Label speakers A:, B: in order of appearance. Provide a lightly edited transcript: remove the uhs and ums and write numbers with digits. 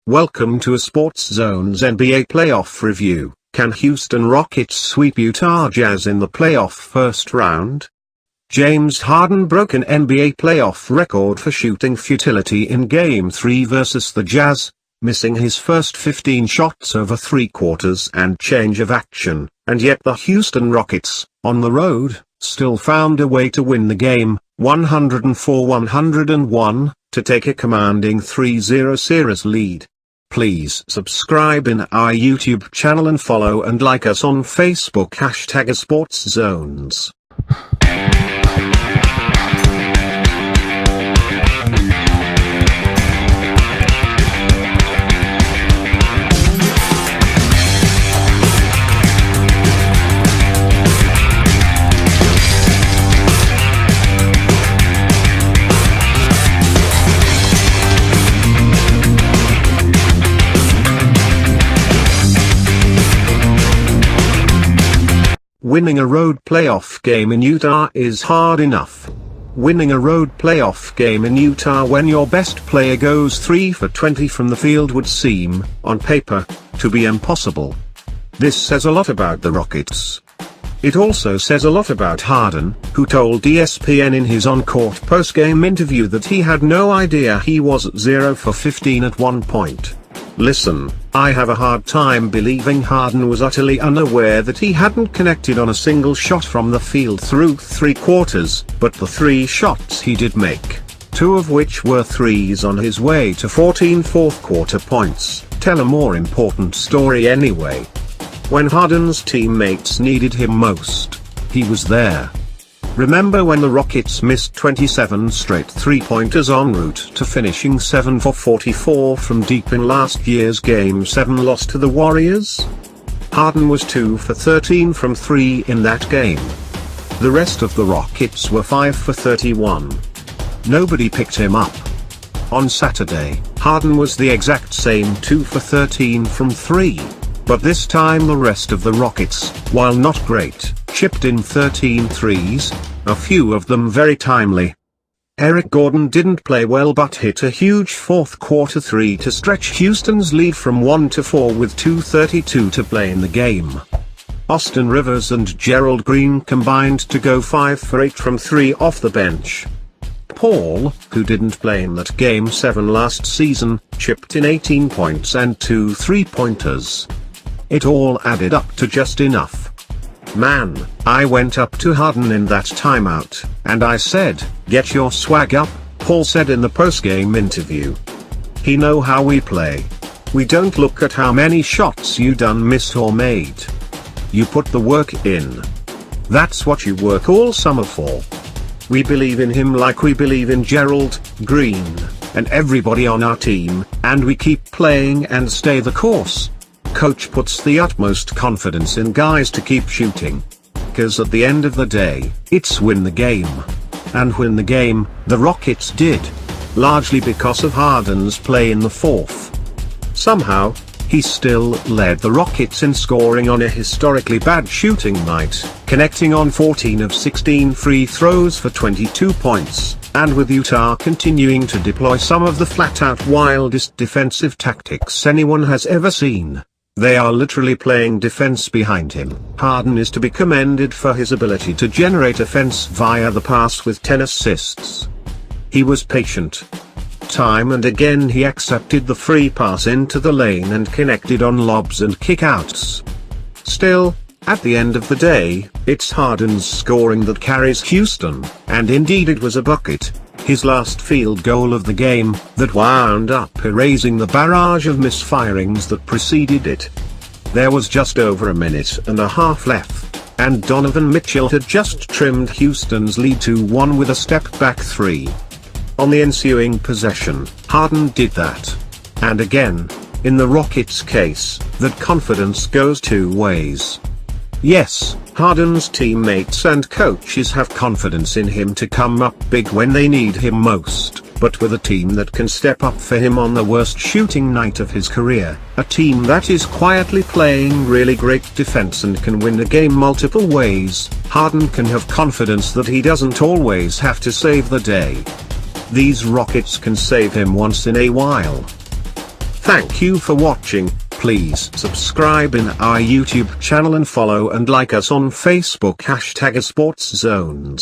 A: Welcome to ASportsZones NBA playoff review. Can Houston Rockets sweep Utah Jazz in the playoff first round? James Harden broke an NBA playoff record for shooting futility in Game 3 versus the Jazz, missing his first 15 shots over 3 quarters and change of action, and yet the Houston Rockets, on the road, still found a way to win the game, 104-101, to take a commanding 3-0 series lead. Please subscribe in our YouTube channel and follow and like us on Facebook #ASportsZones. Winning a road playoff game in Utah is hard enough. Winning a road playoff game in Utah when your best player goes 3 for 20 from the field would seem, on paper, to be impossible. This says a lot about the Rockets. It also says a lot about Harden, who told ESPN in his on-court post-game interview that he had no idea he was 0 for 15 at one point. Listen, I have a hard time believing Harden was utterly unaware that he hadn't connected on a single shot from the field through 3 quarters, but the 3 shots he did make, 2 of which were threes on his way to 14 fourth-quarter points, tell a more important story anyway. When Harden's teammates needed him most, he was there. Remember when the Rockets missed 27 straight three-pointers en route to finishing 7 for 44 from deep in last year's Game 7 loss to the Warriors? Harden was 2 for 13 from 3 in that game. The rest of the Rockets were 5 for 31. Nobody picked him up. On Saturday, Harden was the exact same 2 for 13 from 3. But this time the rest of the Rockets, while not great, chipped in 13 threes, a few of them very timely. Eric Gordon didn't play well but hit a huge fourth-quarter 3 to stretch Houston's lead from 1-4 with 2:32 to play in the game. Austin Rivers and Gerald Green combined to go 5 for 8 from 3 off the bench. Paul, who didn't play in that Game 7 last season, chipped in 18 points and 2 three-pointers. It all added up to just enough. Man, I went up to Harden in that timeout, and I said, "Get your swag up," Paul said in the post-game interview. He know how we play. We don't look at how many shots you done missed or made. You put the work in. That's what you work all summer for. We believe in him like we believe in Gerald, Green, and everybody on our team, and we keep playing and stay the course. Coach puts the utmost confidence in guys to keep shooting. 'Cause at the end of the day, it's win the game. And win the game, the Rockets did. Largely because of Harden's play in the fourth. Somehow, he still led the Rockets in scoring on a historically bad shooting night, connecting on 14 of 16 free throws for 22 points, and with Utah continuing to deploy some of the flat-out wildest defensive tactics anyone has ever seen. They are literally playing defense behind him. Harden is to be commended for his ability to generate offense via the pass with 10 assists. He was patient. Time and again he accepted the free pass into the lane and connected on lobs and kickouts. Still, at the end of the day, it's Harden's scoring that carries Houston, and indeed it was a bucket, his last field goal of the game, that wound up erasing the barrage of misfirings that preceded it. There was just over a minute and a half left, and Donovan Mitchell had just trimmed Houston's lead to 1 with a step-back 3. On the ensuing possession, Harden did that. And again, in the Rockets' case, that confidence goes 2 ways. Yes, Harden's teammates and coaches have confidence in him to come up big when they need him most, but with a team that can step up for him on the worst shooting night of his career, a team that is quietly playing really great defense and can win a game multiple ways, Harden can have confidence that he doesn't always have to save the day. These Rockets can save him once in a while. Thank you for watching. Please subscribe in our YouTube channel and follow and like us on Facebook #ASportsZones.